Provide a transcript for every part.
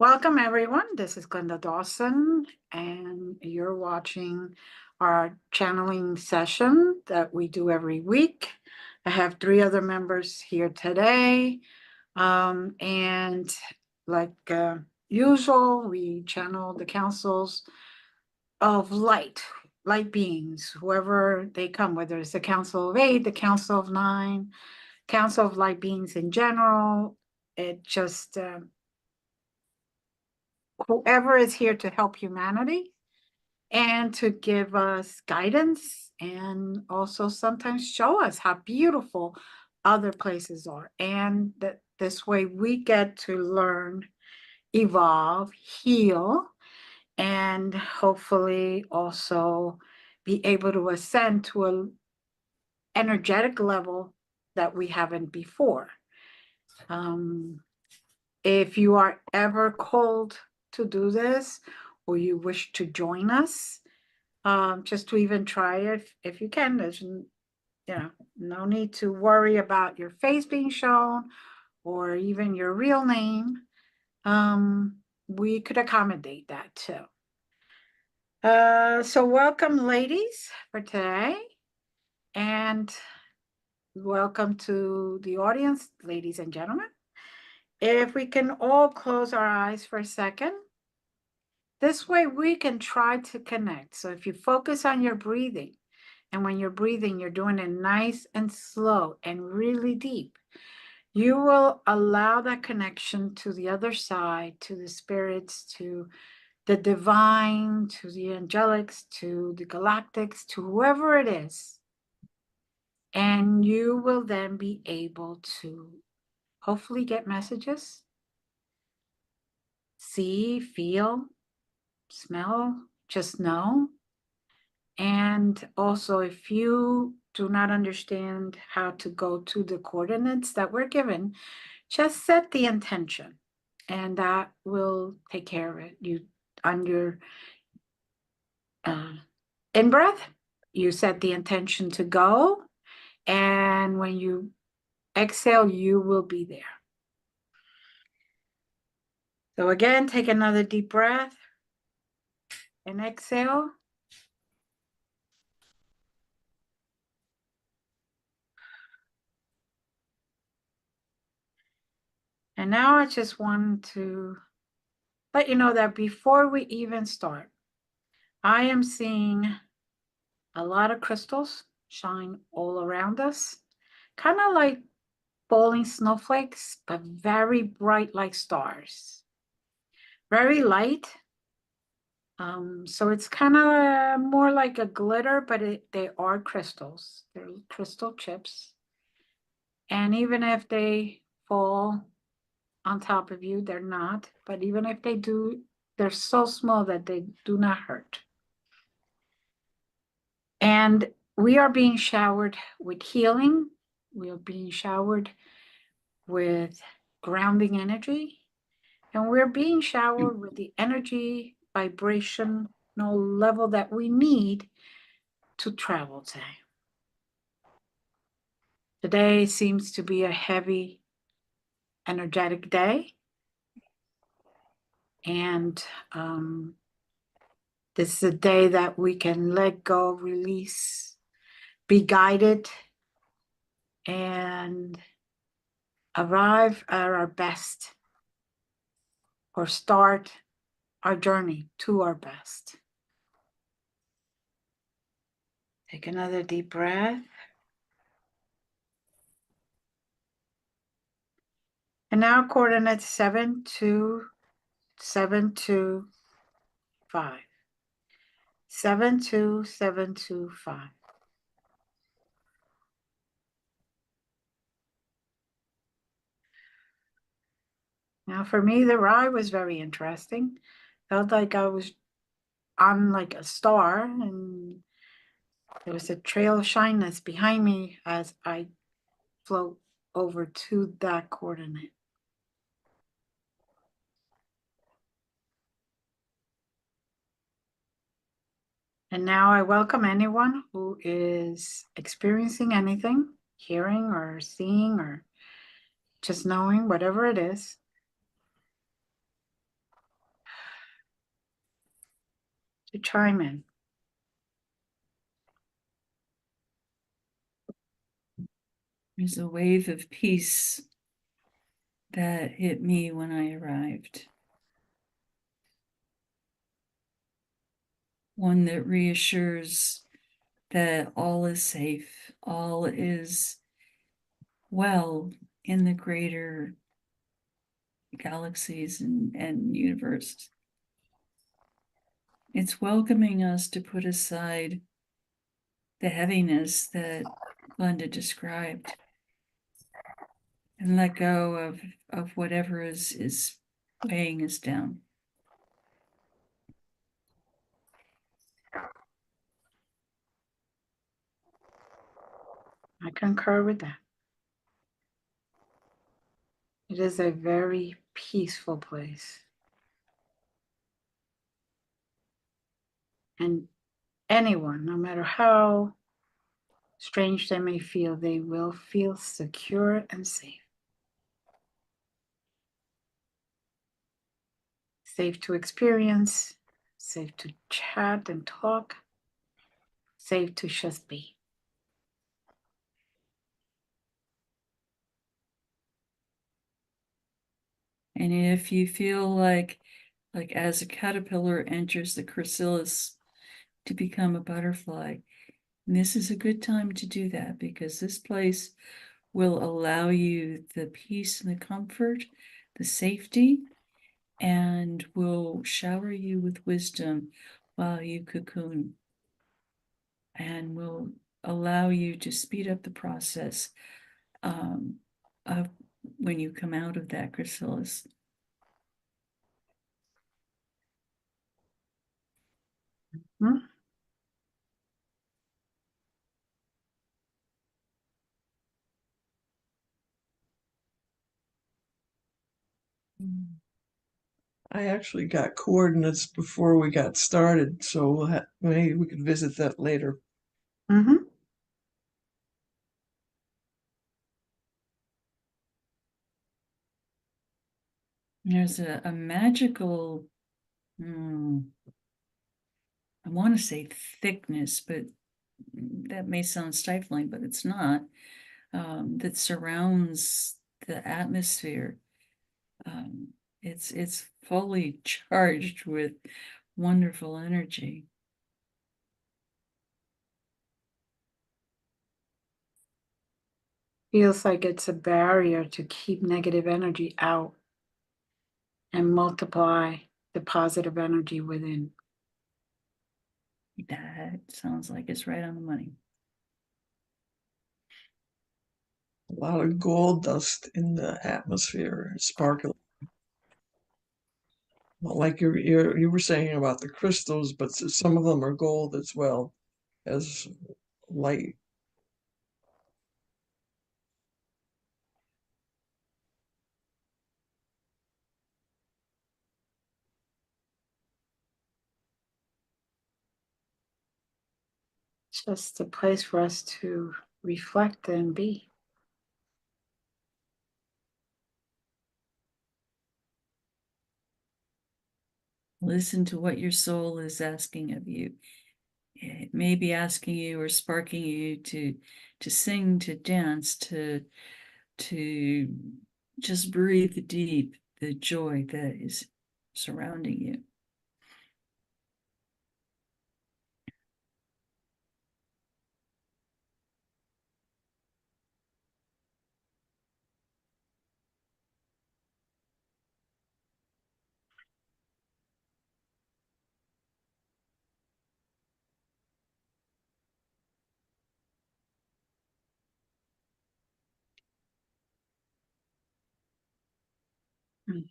Welcome everyone. This is Glenda Dawson, and you're watching our channeling session that we do every week. I have 3 other members here today, and like usual, we channel the councils of light beings, whoever they come, whether it's the Council of 8, the Council of 9, Council of Light Beings in general. It just whoever is here to help humanity and to give us guidance and also sometimes show us how beautiful other places are. And that this way we get to learn, evolve, heal, and hopefully also be able to ascend to an energetic level that we haven't before. If you are ever called to do this, or you wish to join us, just to even try it, if you can, there's no need to worry about your face being shown or even your real name. We could accommodate that too. So welcome, ladies, for today, and welcome to the audience, ladies and gentlemen. If we can all close our eyes for a second. This way we can try to connect. So if you focus on your breathing, and when you're breathing, you're doing it nice and slow and really deep, you will allow that connection to the other side, to the spirits, to the divine, to the angelics, to the galactics, to whoever it is. And you will then be able to hopefully get messages, see, feel, smell, just know. And also, if you do not understand how to go to the coordinates that were given, just set the intention, and that will take care of it. You, on your in-breath, you set the intention to go, and when you exhale, you will be there. So again, take another deep breath and exhale. And now I just want to let you know that before we even start, I am seeing a lot of crystals shine all around us, kind of like falling snowflakes, but very bright like stars. Very light. So it's kind of more like a glitter, but they are crystals. They're crystal chips. And even if they fall on top of you, they're not. But even if they do, they're so small that they do not hurt. And we are being showered with healing. We are being showered with grounding energy. And we're being showered with the energy vibrational level that we need to travel today. Today seems to be a heavy, energetic day. And this is a day that we can let go, release, be guided, and arrive at our best, or start our journey to our best. Take another deep breath. And now coordinates 72725. 72725. Now for me, the ride was very interesting. Felt like I was on like a star, and there was a trail of shyness behind me as I float over to that coordinate. And now I welcome anyone who is experiencing anything, hearing or seeing or just knowing, whatever it is. to chime in. There's a wave of peace that hit me when I arrived. One that reassures that all is safe, all is well in the greater galaxies and universe. It's welcoming us to put aside the heaviness that Glenda described and let go of whatever is weighing us down. I concur with that. It is a very peaceful place. And anyone, no matter how strange they may feel, they will feel secure and safe. Safe to experience, safe to chat and talk, safe to just be. And if you feel like as a caterpillar enters the chrysalis to become a butterfly, this is a good time to do that, because this place will allow you the peace and the comfort, the safety, and will shower you with wisdom while you cocoon, and will allow you to speed up the process of when you come out of that chrysalis. Hmm? I actually got coordinates before we got started, so maybe we could visit that later. Mm-hmm. There's a magical, I want to say thickness, but that may sound stifling, but it's not, that surrounds the atmosphere. It's fully charged with wonderful energy. Feels like it's a barrier to keep negative energy out and multiply the positive energy within. That sounds like it's right on the money. A lot of gold dust in the atmosphere, sparkling. Like you were saying about the crystals, but some of them are gold as well as light. It's just a place for us to reflect and be. Listen to what your soul is asking of you. It may be asking you or sparking you to sing, to dance, to just breathe deep the joy that is surrounding you. Mm.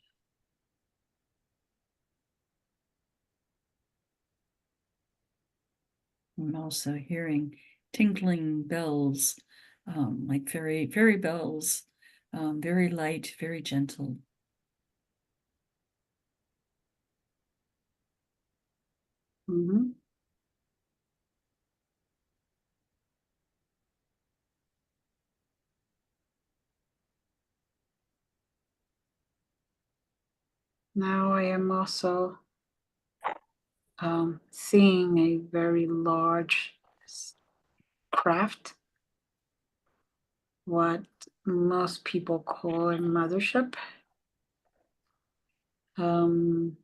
I'm also hearing tinkling bells, like fairy bells, very light, very gentle. Mm-hmm. Now I am also seeing a very large craft, what most people call a mothership. And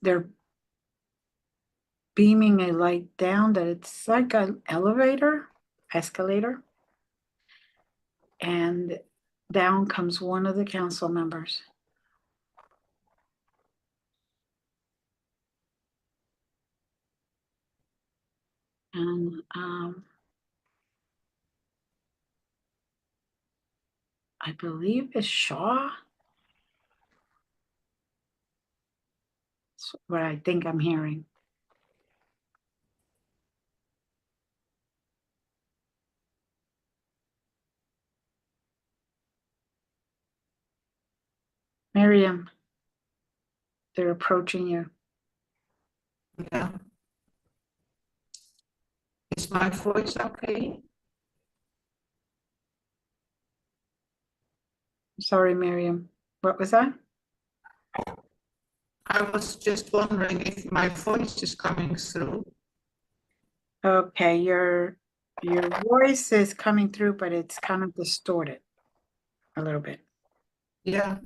they're beaming a light down that it's like an elevator, escalator. And down comes one of the council members. And I believe it's Shaw. That's what I think I'm hearing. Miriam, they're approaching you. Yeah. Is my voice okay? Sorry, Miriam. What was that? I was just wondering if my voice is coming through. Okay, your voice is coming through, but it's kind of distorted a little bit. Yeah.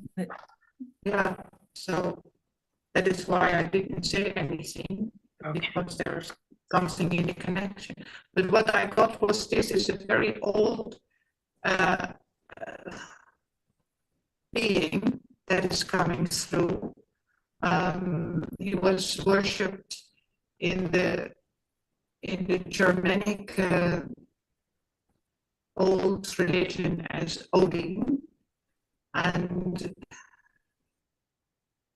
Yeah. So that is why I didn't say anything, Okay. because there's something in the connection. But what I got was this is a very old being that is coming through. He was worshipped in the Germanic old religion as Odin, and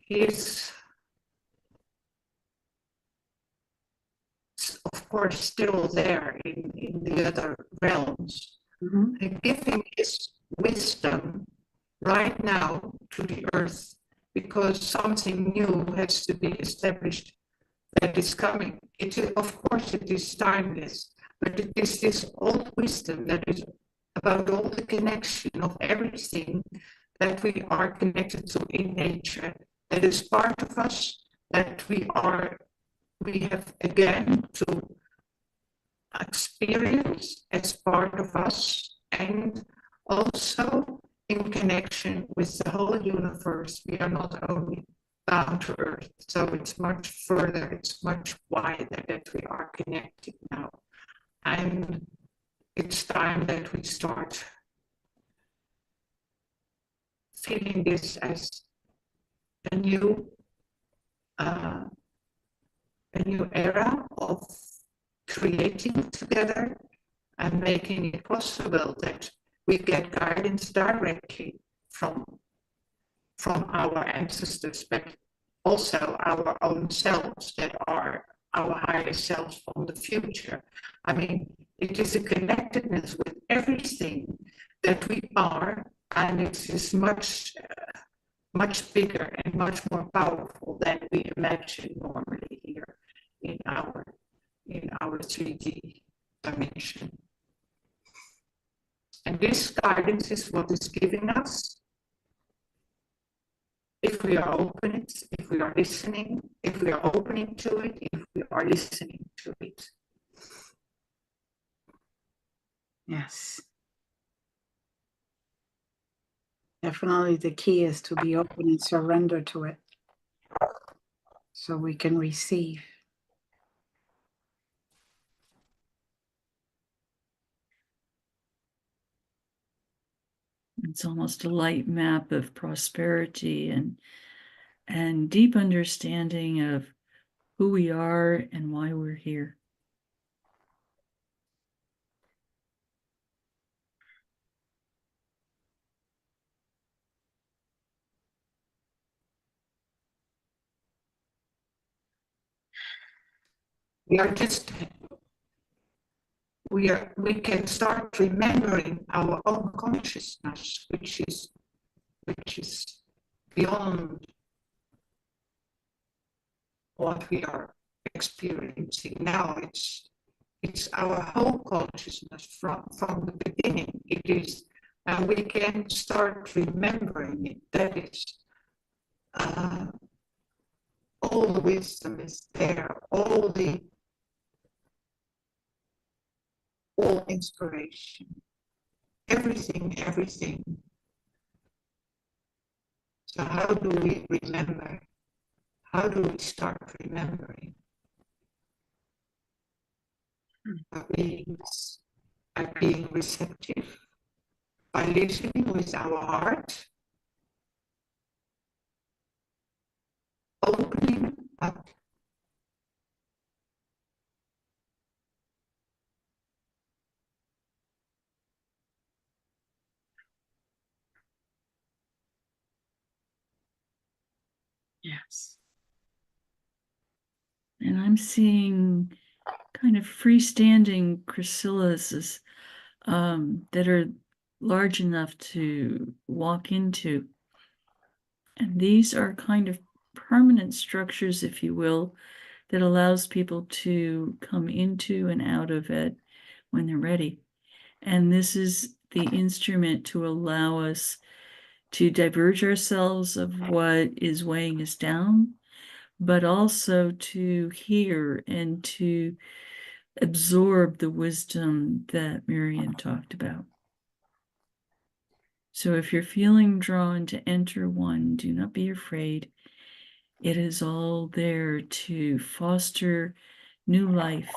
he is, of course, still there in the other realms, and giving his wisdom right now to the earth, because something new has to be established that is coming. Of course, it is timeless, but it is this old wisdom that is about all the connection of everything that we are connected to in nature, that is part of us, that we have again to experience as part of us, and also in connection with the whole universe. We are not only bound to Earth, so it's much further, it's much wider that we are connected now. And it's time that we start feeling this as a new era of creating together and making it possible that we get guidance directly from our ancestors, but also our own selves that are our higher selves from the future. I mean, it is a connectedness with everything that we are, and it is much bigger and much more powerful than we imagine normally here in our 3D dimension. And this guidance is what is giving us, if we are open, if we are listening, if we are opening to it, if we are listening to it. Yes. Definitely the key is to be open and surrender to it so we can receive. It's almost a light map of prosperity and deep understanding of who we are and why we're here. We can start remembering our own consciousness, which is beyond what we are experiencing now. It's our whole consciousness from the beginning. It is, and we can start remembering it. That is all the wisdom is there, all inspiration, everything. So how do we remember? How do we start remembering? By being receptive, by listening with our heart, opening up. Yes. And I'm seeing kind of freestanding chrysalises that are large enough to walk into. And these are kind of permanent structures, if you will, that allows people to come into and out of it when they're ready. And this is the instrument to allow us to diverge ourselves of what is weighing us down, but also to hear and to absorb the wisdom that Miriam talked about. So if you're feeling drawn to enter one, do not be afraid. It is all there to foster new life,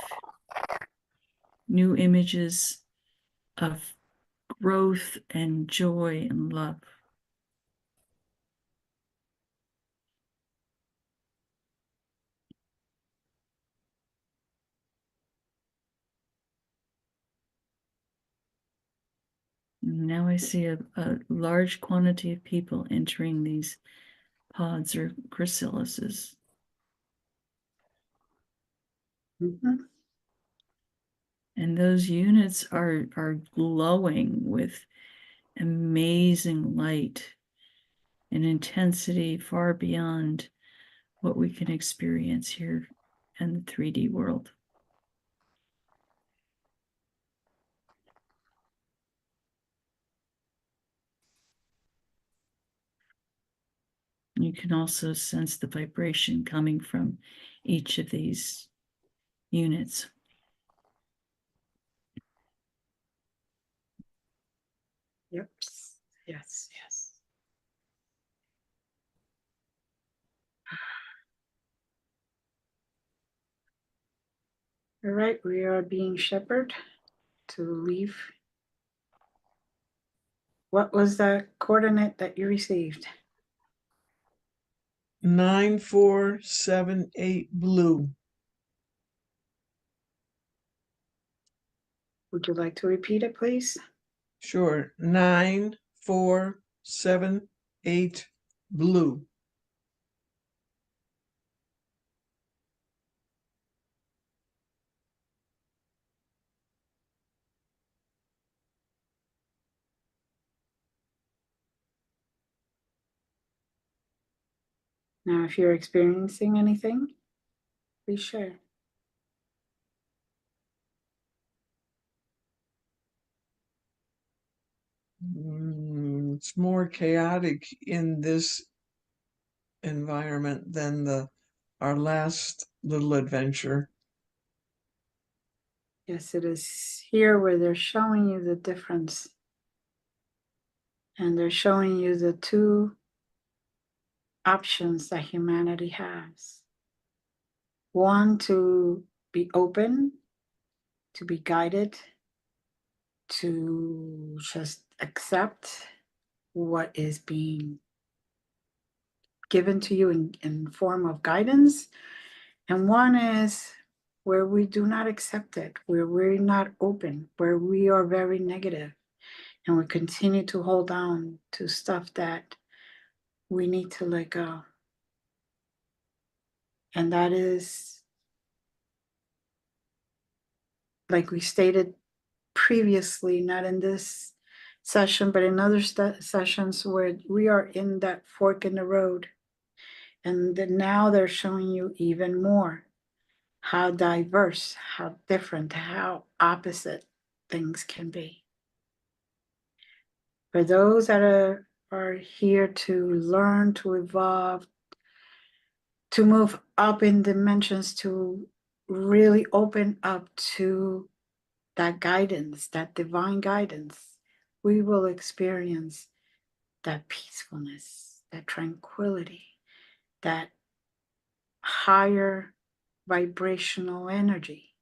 new images of growth and joy and love. Now I see a large quantity of people entering these pods or chrysalises. Mhm. And those units are glowing with amazing light and intensity far beyond what we can experience here in the 3D world. You can also sense the vibration coming from each of these units. Yep. Yes, yes. All right, we are being shepherded to leave. What was the coordinate that you received? 9478 blue. Would you like to repeat it, please? Sure. 9478 blue. Now, if you're experiencing anything, please share. It's more chaotic in this environment than our last little adventure. Yes, it is here where they're showing you the difference. And they're showing you the two options that humanity has. One, to be open, to be guided, to just accept what is being given to you in form of guidance. And one is where we do not accept it, where we're not open, where we are very negative, and we continue to hold on to stuff that we need to let go. And that is, like we stated previously, not in this session, but in other sessions where we are in that fork in the road. And now they're showing you even more how diverse, how different, how opposite things can be. For those that are here to learn, to evolve, to move up in dimensions, to really open up to that guidance, that divine guidance, we will experience that peacefulness, that tranquility, that higher vibrational energy.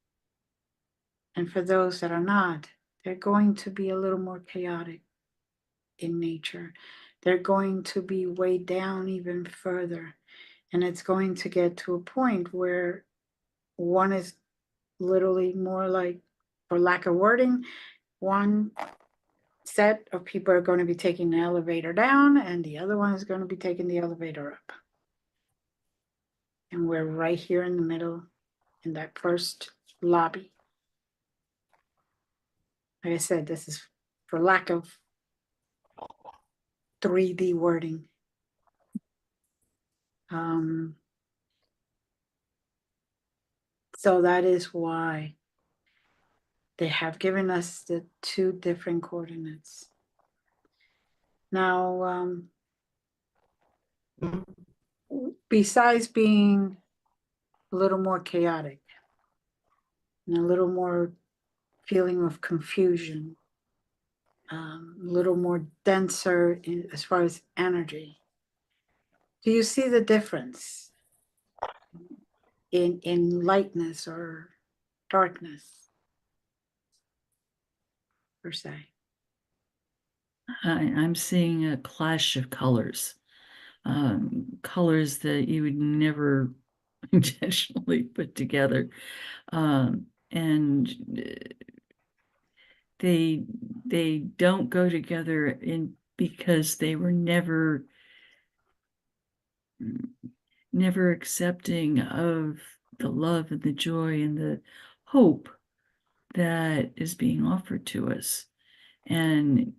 And for those that are not, they're going to be a little more chaotic in nature. They're going to be weighed down even further. And it's going to get to a point where one is literally more like, for lack of wording, one set of people are going to be taking the elevator down and the other one is going to be taking the elevator up. And we're right here in the middle in that first lobby. Like I said, this is for lack of 3D wording. So that is why they have given us the 2 different coordinates. Now, besides being a little more chaotic and a little more feeling of confusion, a little more denser as far as energy, do you see the difference in lightness or darkness, per se? I'm seeing a clash of colors, colors that you would never intentionally put together, and they don't go together because they were never accepting of the love and the joy and the hope that is being offered to us. And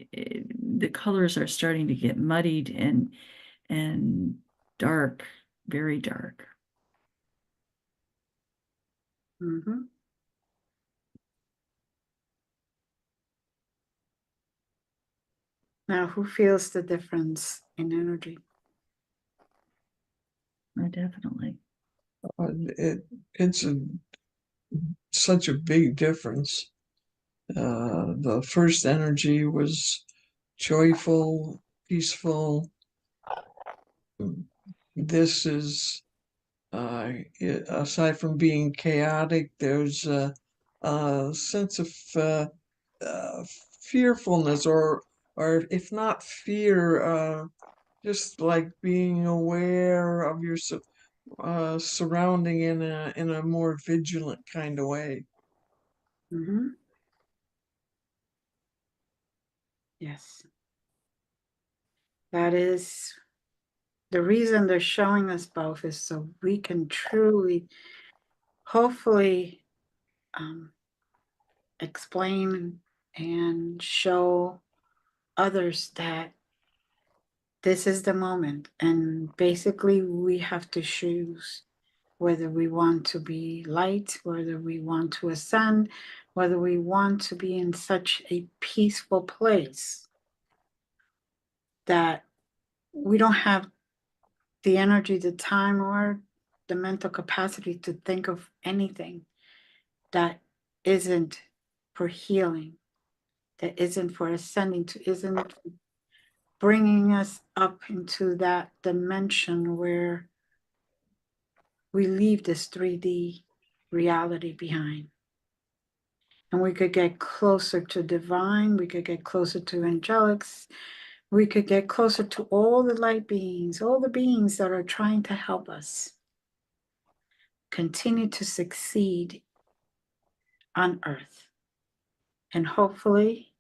the colors are starting to get muddied and dark, very dark. Mm-hmm. Now, who feels the difference in energy? Definitely. It's such a big difference. The first energy was joyful, peaceful. This is, aside from being chaotic, there's a sense of uh, fearfulness, or if not fear, just like being aware of your surrounding in a more vigilant kind of way. Mm-hmm. Yes. That is the reason they're showing us both, is so we can truly, hopefully, explain and show others that this is the moment. And basically, we have to choose whether we want to be light, whether we want to ascend, whether we want to be in such a peaceful place that we don't have the energy, the time, or the mental capacity to think of anything that isn't for healing, that isn't for ascending, to isn't bringing us up into that dimension where we leave this 3D reality behind. And we could get closer to divine, we could get closer to angelics, we could get closer to all the light beings, all the beings that are trying to help us continue to succeed on earth. And hopefully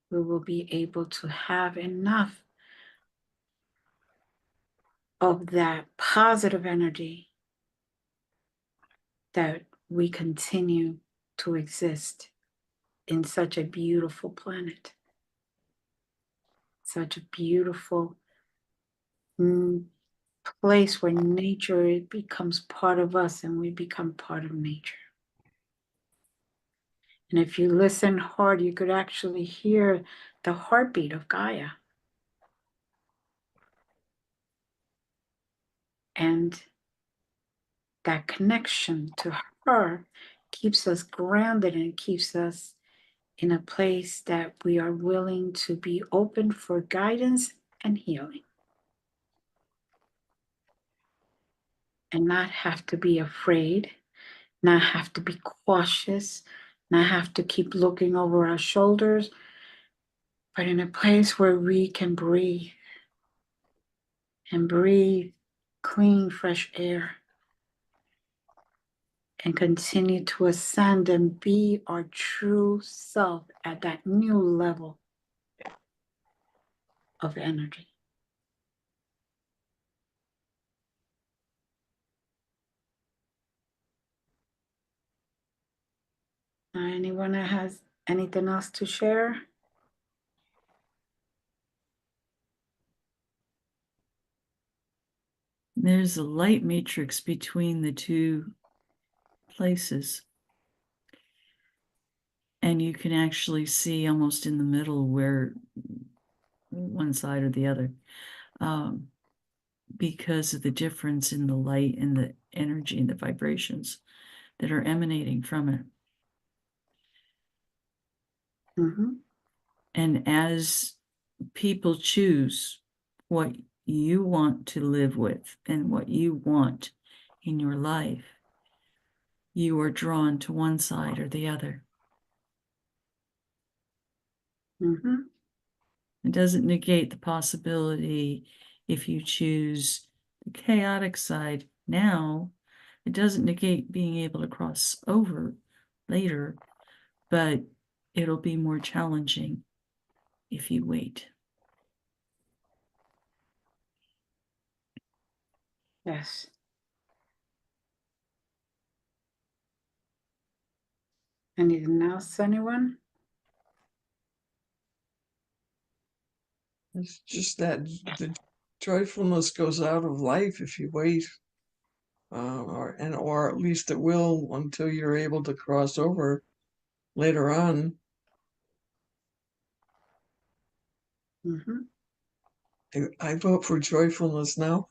we will be able to have enough of that positive energy that we continue to exist in such a beautiful planet, such a beautiful place where nature, it becomes part of us and we become part of nature. And if you listen hard, you could actually hear the heartbeat of Gaia. And that connection to her keeps us grounded and keeps us in a place that we are willing to be open for guidance and healing. And not have to be afraid, not have to be cautious, not have to keep looking over our shoulders, but in a place where we can breathe and breathe clean, fresh air and continue to ascend and be our true self at that new level of energy. Anyone that has anything else to share? There's a light matrix between the two places. And you can actually see almost in the middle where one side or the other, because of the difference in the light and the energy and the vibrations that are emanating from it. Mm-hmm. And as people choose what you want to live with and what you want in your life, you are drawn to one side or the other. Mm-hmm. It doesn't negate the possibility if you choose the chaotic side now, it doesn't negate being able to cross over later, but it'll be more challenging if you wait. Yes. Anything else, anyone? It's just that the joyfulness goes out of life if you wait, or at least it will until you're able to cross over later on. Mm-hmm. I vote for joyfulness now.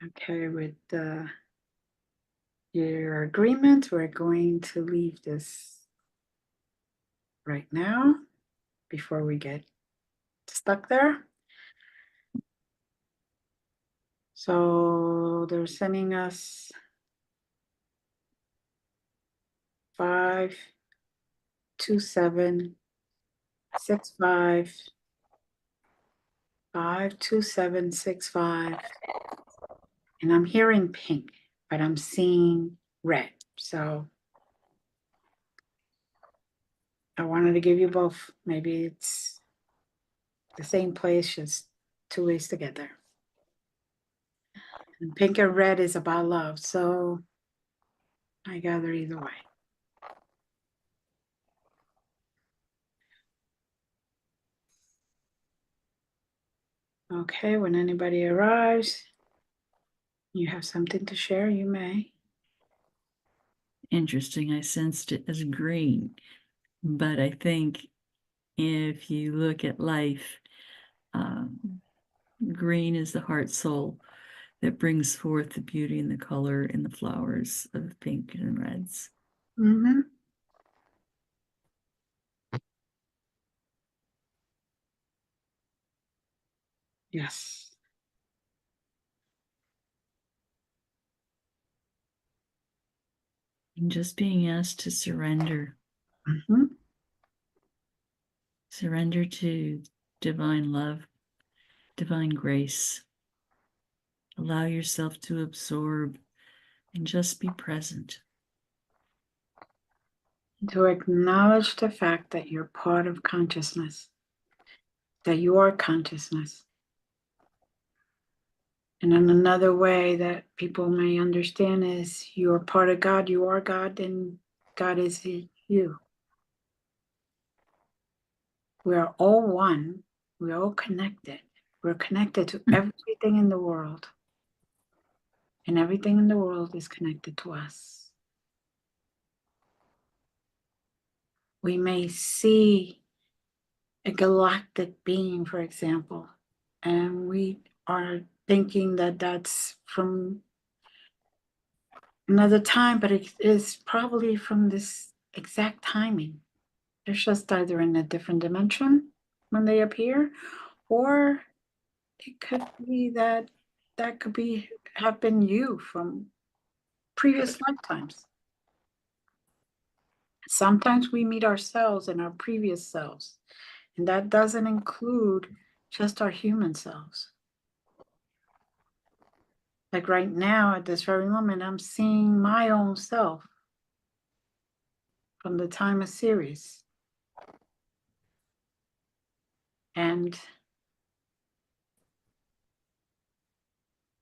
Okay, with your agreement, we're going to leave this right now before we get stuck there. So they're sending us 52765 52765, and I'm hearing pink, but I'm seeing red. So I wanted to give you both. Maybe it's the same place, just two ways to get there. And pink and red is about love, so I gather either way. Okay, when anybody arrives, you have something to share, you may. Interesting, I sensed it as green, but I think if you look at life, green is the heart soul that brings forth the beauty and the color in the flowers of pink and reds. Mm-hmm. Yes. And just being asked to surrender. Mm-hmm. Surrender to divine love, divine grace. Allow yourself to absorb and just be present. To acknowledge the fact that you're part of consciousness, that you are consciousness. And in another way that people may understand is you are part of God, you are God, and God is you. We are all one. We're all connected. We're connected to everything in the world. And everything in the world is connected to us. We may see a galactic being, for example, and we are thinking that that's from another time, but it is probably from this exact timing. They're just either in a different dimension when they appear, or it could be that that could be have been you from previous lifetimes. Sometimes we meet ourselves in our previous selves, and that doesn't include just our human selves. Like right now, at this very moment, I'm seeing my own self from the time of series. And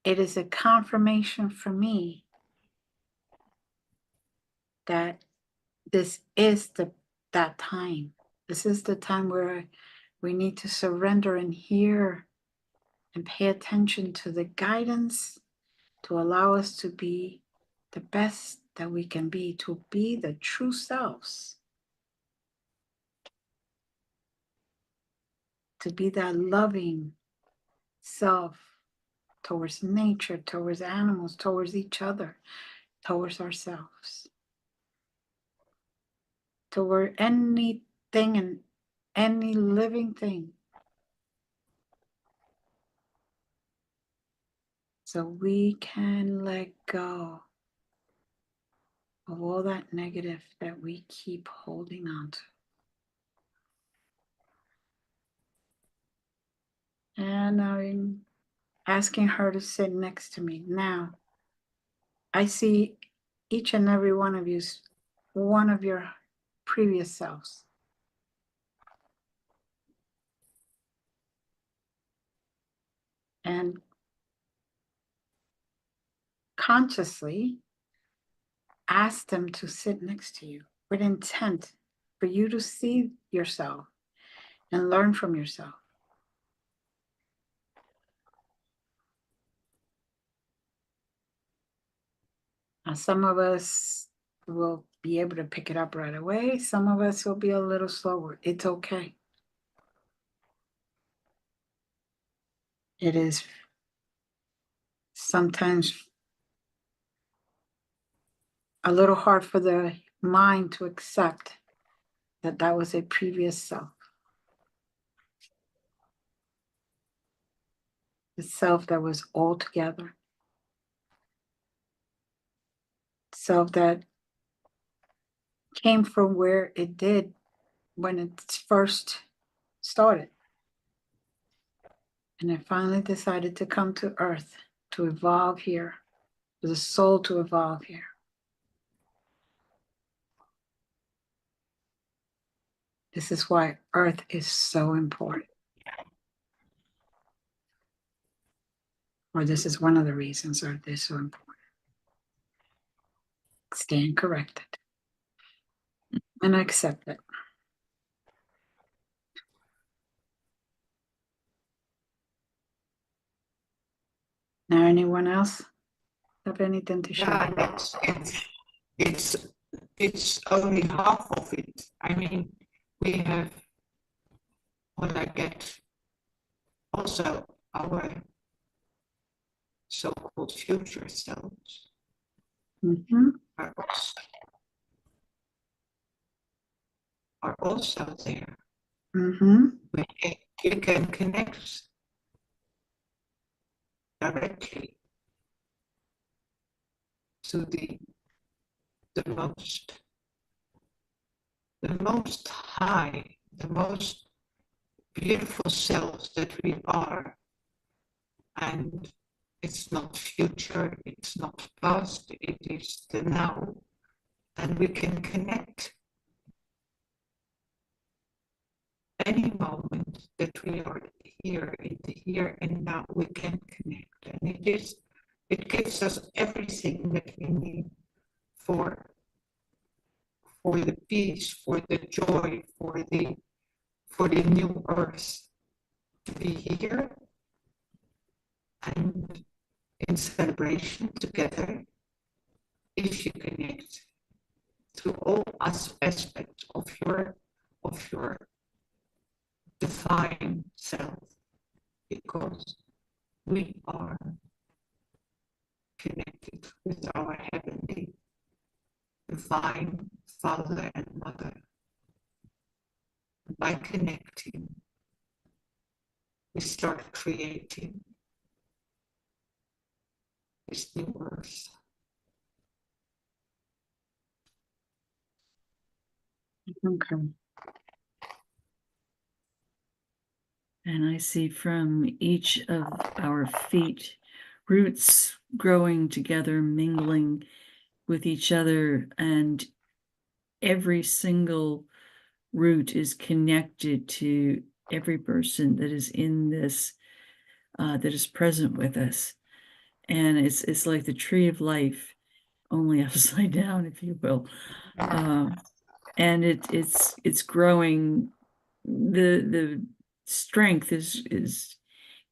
it is a confirmation for me that this is that time. This is the time where we need to surrender and hear and pay attention to the guidance to allow us to be the best that we can be, to be the true selves, to be that loving self towards nature, towards animals, towards each other, towards ourselves, toward anything and any living thing. So we can let go of all that negative that we keep holding on to. And I'm asking her to sit next to me. Now, I see each and every one of you, one of your previous selves. And consciously ask them to sit next to you with intent for you to see yourself and learn from yourself. Now, some of us will be able to pick it up right away. Some of us will be a little slower. It's okay. It is sometimes a little hard for the mind to accept that that was a previous self. The self that was all together. Self that came from where it did when it first started. And it finally decided to come to Earth, to evolve here, for the soul to evolve here. This is why Earth is so important. Or this is one of the reasons Earth is so important. Stand corrected. And accept it. Now, anyone else have anything to share? Yeah, it's only half of it. I mean, we have what I get also our so-called future selves Mm-hmm. are also there. Mm-hmm. You can connect directly to the most high, the most beautiful selves that we are. And it's not future, it's not past, it is the now. And we can connect any moment that we are here, in the here and now, we can connect. And it gives us everything that we need for the peace, for the joy, for the new earth to be here and in celebration together. If you connect to all aspects of your divine self, because we are connected with our heavenly divine Father and Mother. By connecting, we start creating this new earth. Okay. And I see from each of our feet, roots growing together, mingling with each other, and every single root is connected to every person that is in this, that is present with us. And it's like the tree of life, only upside down, if you will. And it's growing. The strength is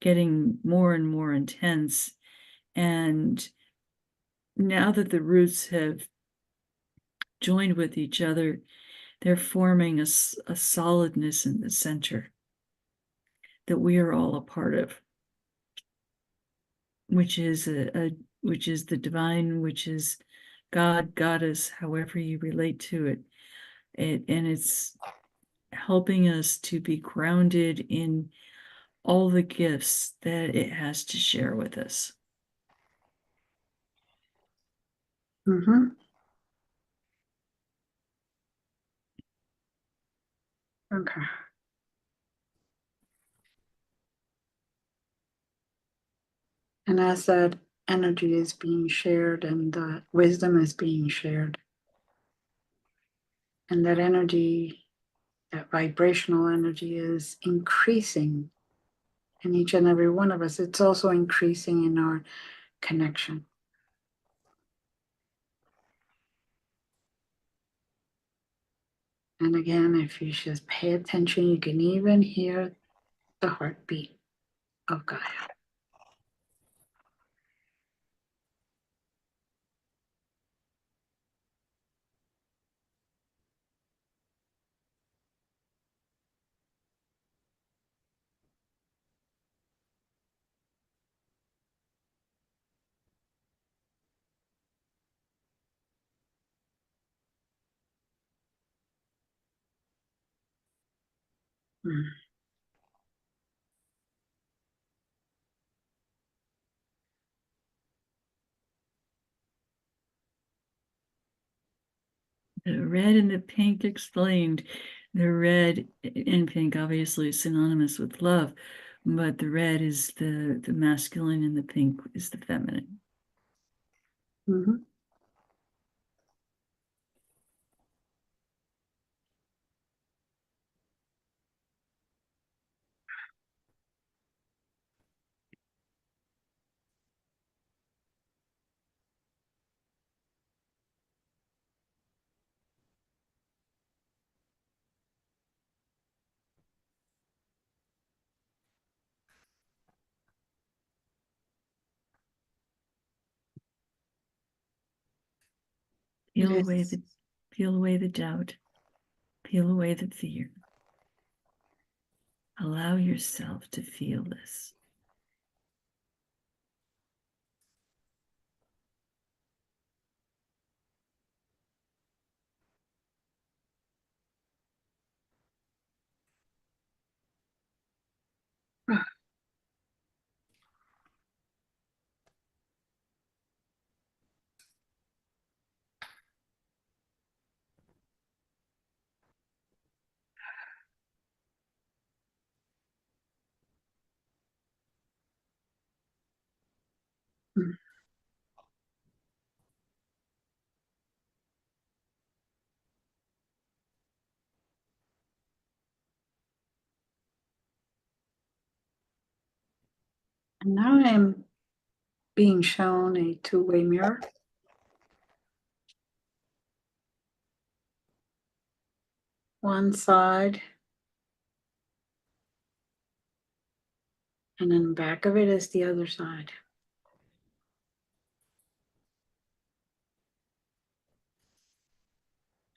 getting more and more intense. And now that the roots have joined with each other, they're forming a solidness in the center that we are all a part of, which is which is the divine, which is God, Goddess, however you relate to it. And it's helping us to be grounded in all the gifts that it has to share with us. Mm-hmm. Okay. And as that energy is being shared and the wisdom is being shared, and that energy, that vibrational energy is increasing in each and every one of us, it's also increasing in our connection. And again, if you just pay attention, you can even hear the heartbeat of Gaia. Mm. The red and the pink explained. The red and pink obviously is synonymous with love, but the red is the masculine and the pink is the feminine. Mm-hmm. Peel It away is. the doubt, peel away the fear. Allow yourself to feel this. Mm. And now I'm being shown a two-way mirror. One side, and then back of it is the other side.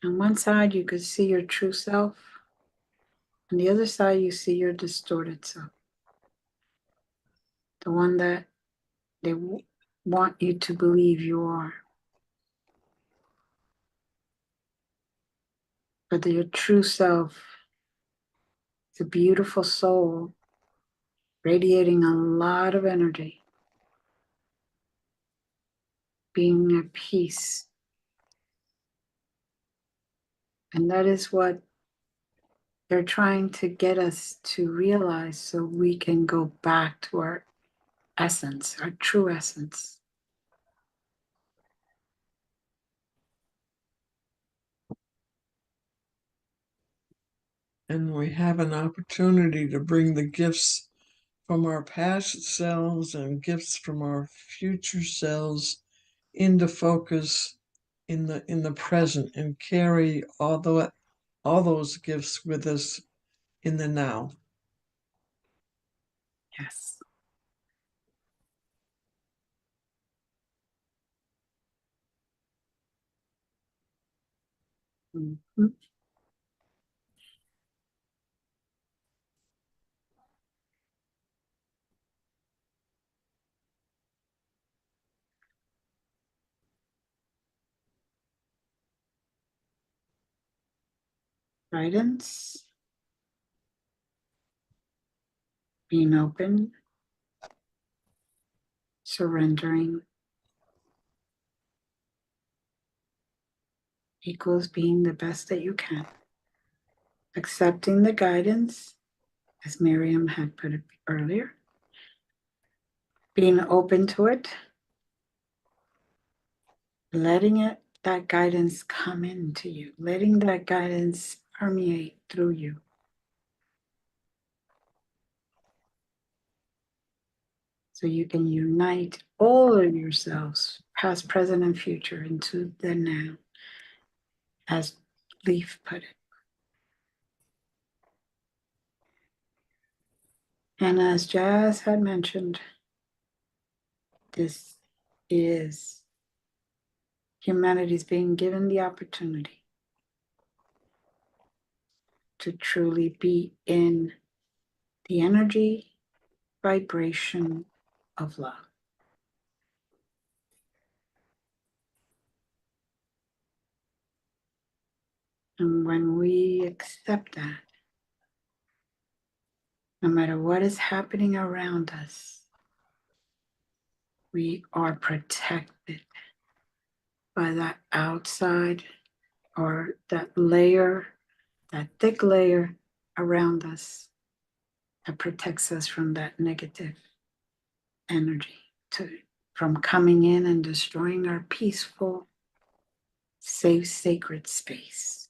On one side, you could see your true self. On the other side, you see your distorted self. the one that they want you to believe you are. But your true self is a beautiful soul radiating a lot of energy, being at peace. And that is what they're trying to get us to realize so we can go back to our essence, our true essence. And we have an opportunity to bring the gifts from our past selves and gifts from our future selves into focus in the present, and carry all those gifts with us in the now. Yes. Mhm. Guidance, being open, surrendering, equals being the best that you can. Accepting the guidance, as Miriam had put it earlier, being open to it, letting that guidance come into you, letting that guidance permeate through you. So you can unite all of yourselves, past, present, and future, into the now, as Leaf put it. And as Jazz had mentioned, this is humanity's being given the opportunity to truly be in the energy vibration of love. And when we accept that, no matter what is happening around us, we are protected by that outside, or that layer, that thick layer around us that protects us from that negative energy, from coming in and destroying our peaceful, safe, sacred space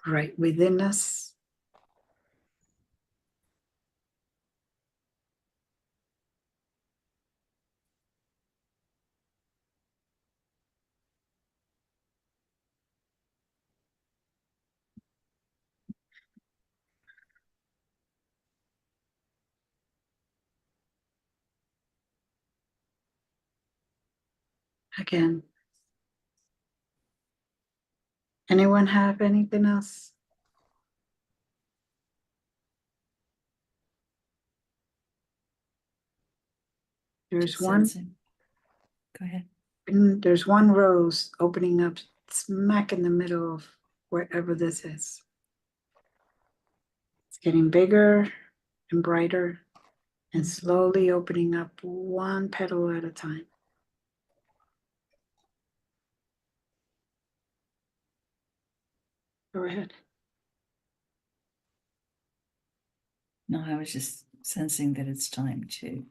right within us. Again, anyone have anything else? There's Just one. sensing. Go ahead. There's one rose opening up smack in the middle of wherever this is. It's getting bigger and brighter and slowly opening up one petal at a time. Go ahead. No, I was just sensing that it's time to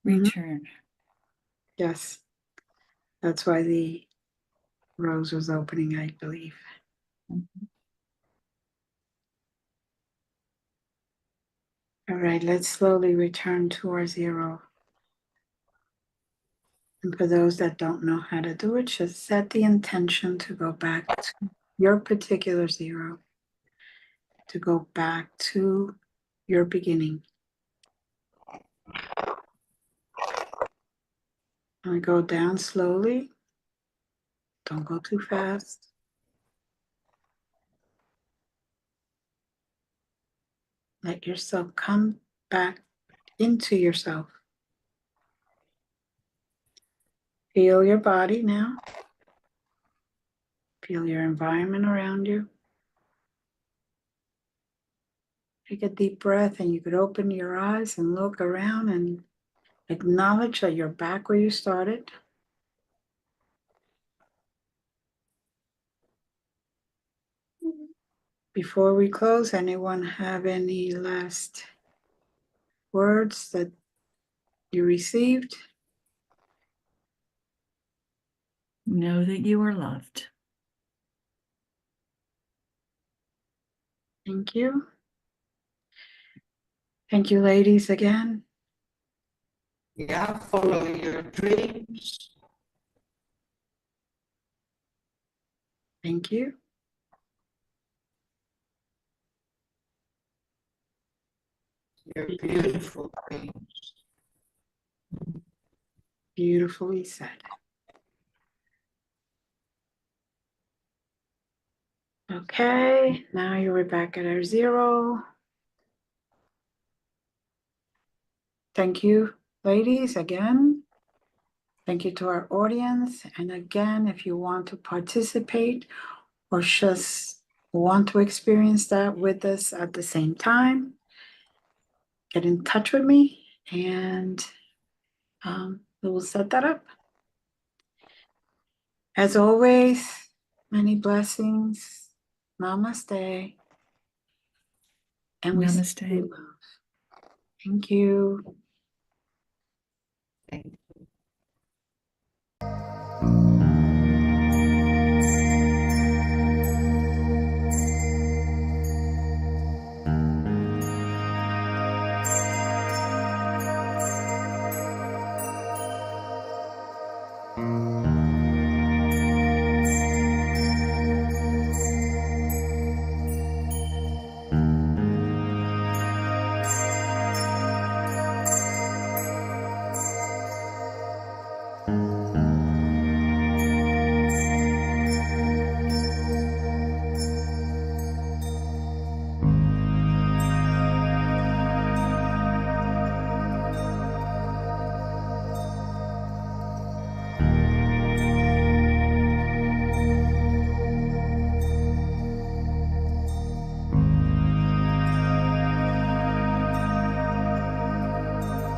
Mhm. return. Yes. That's why the rose was opening, I believe. Mhm. All right, let's slowly return to our zero. And for those that don't know how to do it, just set the intention to go back to your particular zero, to go back to your beginning. And go down slowly. Don't go too fast. Let yourself come back into yourself. Feel your body now. Feel your environment around you. Take a deep breath and you could open your eyes and look around and acknowledge that you're back where you started. Before we close, anyone have any last words that you received? Know that you are loved. Thank you. Thank you, ladies, again. Yeah, follow your dreams. Thank you. Your beautiful dreams. Beautifully said. Okay, now you're back at our 0. Thank you, ladies, again. Thank you to our audience. And again, if you want to participate or just want to experience that with us at the same time, get in touch with me and we will set that up. As always, many blessings. Namaste. And we Namaste. send you love. Thank you. Thank you.